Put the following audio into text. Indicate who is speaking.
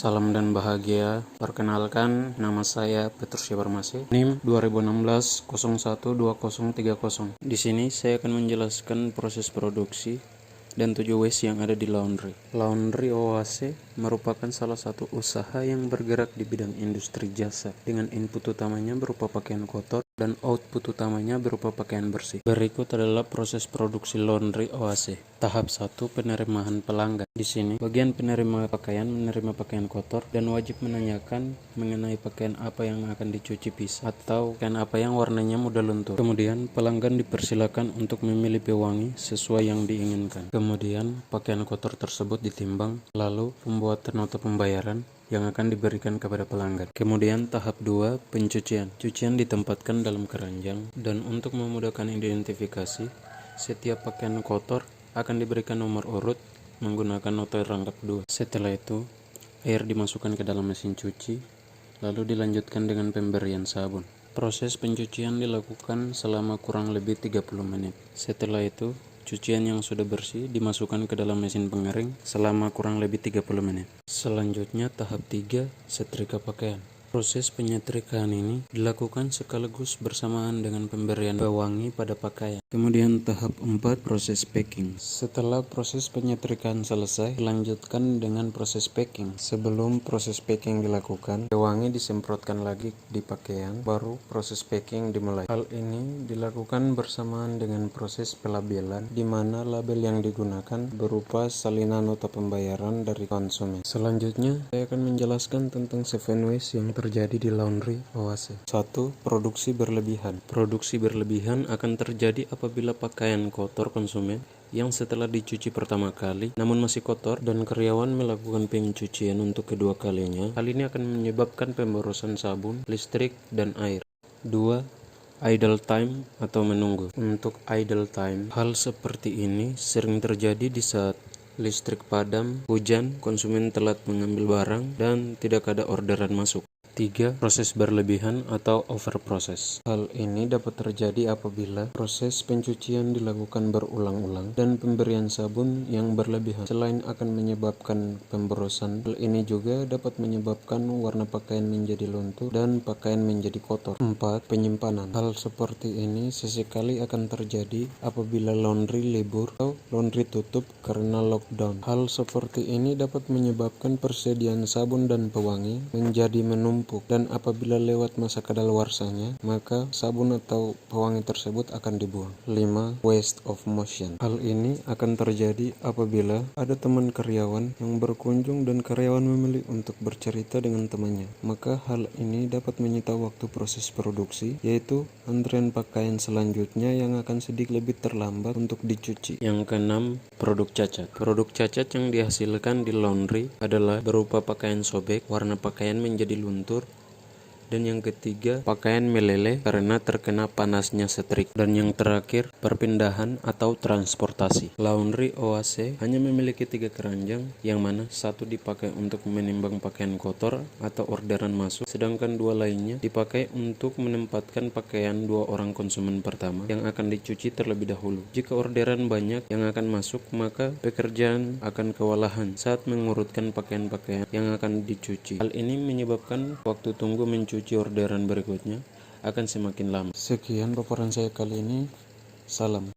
Speaker 1: Salam dan bahagia. Perkenalkan, nama saya Petrus Yabarmasi, NIM 2016 012030. Di sini saya akan menjelaskan proses produksi dan 7 ways yang ada di laundry. Laundry OAC merupakan salah satu usaha yang bergerak di bidang industri jasa dengan input utamanya berupa pakaian kotor dan output utamanya berupa pakaian bersih. Berikut adalah proses produksi laundry OAC. Tahap 1, penerimaan pelanggan. Di sini, bagian penerima pakaian menerima pakaian kotor dan wajib menanyakan mengenai pakaian apa yang akan dicuci pisah atau pakaian apa yang warnanya mudah luntur. Kemudian, pelanggan dipersilakan untuk memilih pewangi sesuai yang diinginkan. Kemudian, pakaian kotor tersebut ditimbang, lalu pembuatan nota pembayaran yang akan diberikan kepada pelanggan. Kemudian tahap 2, pencucian. Cucian ditempatkan dalam keranjang dan untuk memudahkan identifikasi, setiap pakaian kotor akan diberikan nomor urut menggunakan nota rangkap 2. Setelah itu, air dimasukkan ke dalam mesin cuci, lalu dilanjutkan dengan pemberian sabun. Proses pencucian dilakukan selama kurang lebih 30 menit. Setelah itu, cucian yang sudah bersih dimasukkan ke dalam mesin pengering selama kurang lebih 30 menit. Selanjutnya tahap 3, setrika pakaian. Proses penyetrikaan ini dilakukan sekaligus bersamaan dengan pemberian pewangi pada pakaian. Kemudian tahap 4, proses packing. Setelah proses penyetrikaan selesai, dilanjutkan dengan proses packing. Sebelum proses packing dilakukan, pewangi disemprotkan lagi di pakaian, baru proses packing dimulai. Hal ini dilakukan bersamaan dengan proses pelabelan, di mana label yang digunakan berupa salinan nota pembayaran dari konsumen. Selanjutnya, saya akan menjelaskan tentang 7 ways yang terjadi di laundry OAC. 1. Produksi berlebihan. Produksi berlebihan akan terjadi apabila pakaian kotor konsumen yang setelah dicuci pertama kali namun masih kotor dan karyawan melakukan pencucian untuk kedua kalinya. Hal ini akan menyebabkan pemborosan sabun, listrik, dan air. 2. Idle time atau menunggu. Untuk idle time, hal seperti ini sering terjadi di saat listrik padam, hujan, konsumen telat mengambil barang, dan tidak ada orderan masuk. 3. Proses berlebihan atau overproses. Hal ini dapat terjadi apabila proses pencucian dilakukan berulang-ulang dan pemberian sabun yang berlebihan. Selain akan menyebabkan pemborosan, hal ini juga dapat menyebabkan warna pakaian menjadi luntur dan pakaian menjadi kotor. 4. Penyimpanan. Hal seperti ini sesekali akan terjadi apabila laundry libur atau laundry tutup karena lockdown. Hal seperti ini dapat menyebabkan persediaan sabun dan pewangi menjadi menumpuk, dan apabila lewat masa kadaluarsanya, maka sabun atau pewangi tersebut akan dibuang. 5. Waste of motion. Hal ini akan terjadi apabila ada teman karyawan yang berkunjung dan karyawan memilih untuk bercerita dengan temannya, maka hal ini dapat menyita waktu proses produksi, yaitu antrian pakaian selanjutnya yang akan sedikit lebih terlambat untuk dicuci. Yang keenam, produk cacat. Produk cacat yang dihasilkan di laundry adalah berupa pakaian sobek, warna pakaian menjadi luntur, dan yang ketiga, pakaian meleleh karena terkena panasnya setrik. Dan yang terakhir, perpindahan atau transportasi. Laundry OAC hanya memiliki 3 keranjang, yang mana 1 dipakai untuk menimbang pakaian kotor atau orderan masuk, sedangkan 2 lainnya dipakai untuk menempatkan pakaian 2 orang konsumen pertama yang akan dicuci terlebih dahulu. Jika orderan banyak yang akan masuk, maka pekerjaan akan kewalahan saat mengurutkan pakaian-pakaian yang akan dicuci. Hal ini menyebabkan waktu tunggu mencuci orderan berikutnya akan semakin lama. Sekian paparan saya kali ini. Salam.